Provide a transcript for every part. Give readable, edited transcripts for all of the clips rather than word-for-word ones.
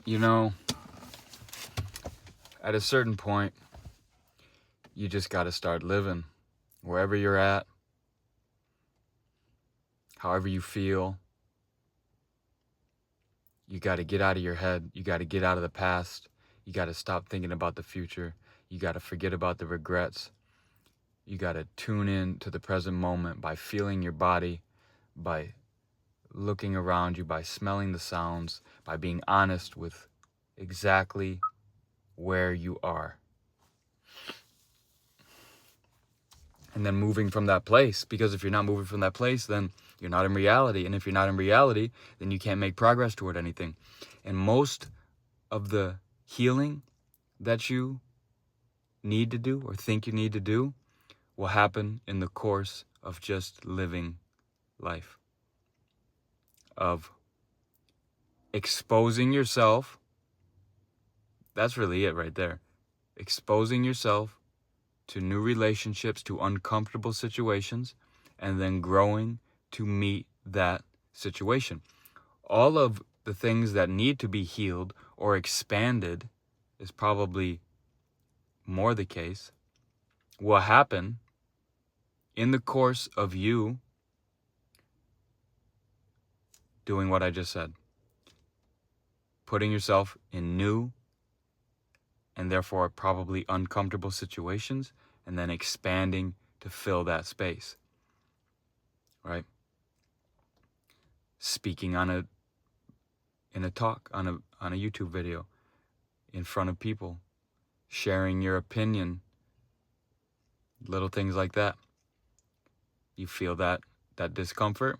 You know, at a certain point, you just got to start living wherever you're at, however you feel. You got to get out of your head. You got to get out of the past. You got to stop thinking about the future. You got to forget about the regrets. You got to tune in to the present moment by feeling your body, by looking around you, by smelling the sounds, by being honest with exactly where you are. And then moving from that place, because if you're not moving from that place, then you're not in reality. And if you're not in reality, then you can't make progress toward anything. And most of the healing that you need to do or think you need to do will happen in the course of just living life, of exposing yourself. That's really it right there. Exposing yourself to new relationships, to uncomfortable situations, and then growing to meet that situation. All of the things that need to be healed or expanded is probably more the case, will happen in the course of you doing what I just said. Putting yourself in new and therefore probably uncomfortable situations, and then expanding to fill that space, right? Speaking in a talk, on a YouTube video, in front of people, sharing your opinion, little things like that. You feel that discomfort,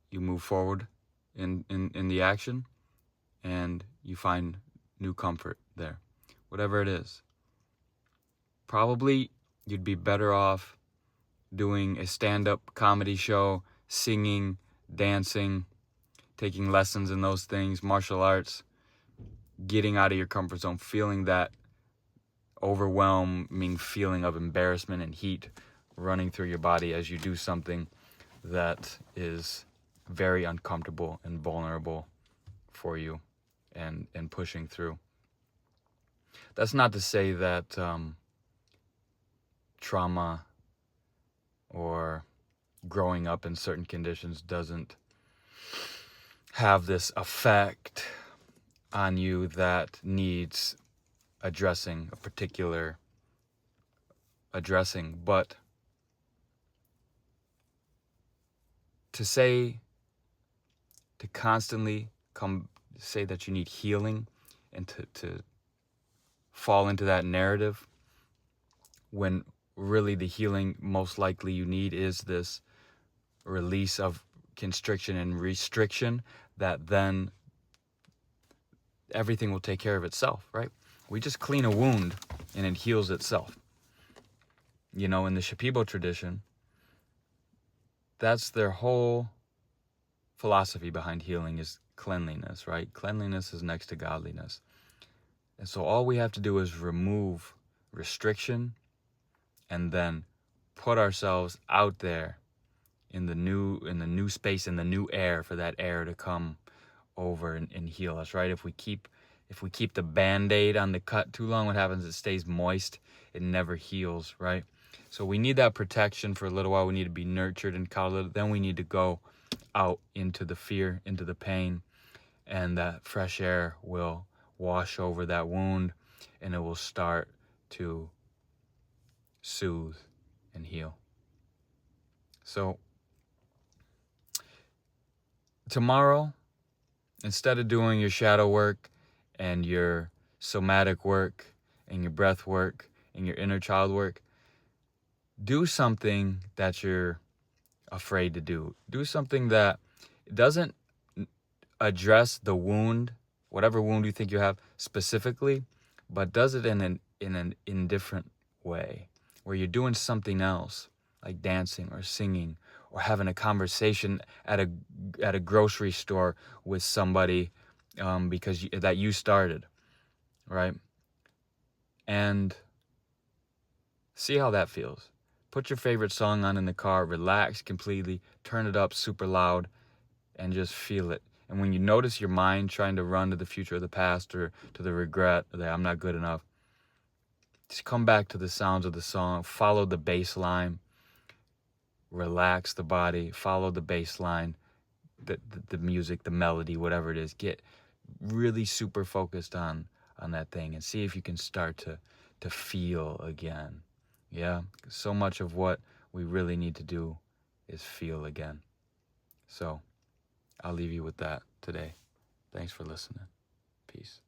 you move forward in the action, and you find new comfort there. Whatever it is. Probably you'd be better off doing a stand-up comedy show, singing, dancing, taking lessons in those things, martial arts, getting out of your comfort zone, feeling that overwhelming feeling of embarrassment and heat running through your body as you do something that is very uncomfortable and vulnerable for you, and pushing through. That's not to say that trauma or growing up in certain conditions doesn't have this effect on you that needs addressing, a particular addressing. But to constantly say that you need healing and to fall into that narrative, when really the healing most likely you need is this release of constriction and restriction, that then everything will take care of itself, right? We just clean a wound and it heals itself. You know, in the Shipibo tradition, that's their whole philosophy behind healing, is cleanliness, right? Cleanliness is next to godliness. And so all we have to do is remove restriction and then put ourselves out there in the new space, in the new air, for that air to come over and heal us, right? If we keep the Band-Aid on the cut too long, what happens? It stays moist. It never heals, right? So we need that protection for a little while. We need to be nurtured and coddled. Then we need to go out into the fear, into the pain, and that fresh air will wash over that wound, and it will start to soothe and heal. So tomorrow, instead of doing your shadow work and your somatic work and your breath work and your inner child work, do something that you're afraid to do. Do something that doesn't address the wound, whatever wound you think you have specifically, but does it in an indifferent way, where you're doing something else, like dancing or singing or having a conversation at a grocery store with somebody because that you started, right? And see how that feels. Put your favorite song on in the car, relax completely, turn it up super loud, and just feel it. And when you notice your mind trying to run to the future or the past or to the regret that I'm not good enough, just come back to the sounds of the song, follow the bass line, relax the body, follow the bass line, the music, the melody, whatever it is. Get really super focused on that thing and see if you can start to feel again. Yeah, so much of what we really need to do is feel again. So I'll leave you with that today. Thanks for listening. Peace.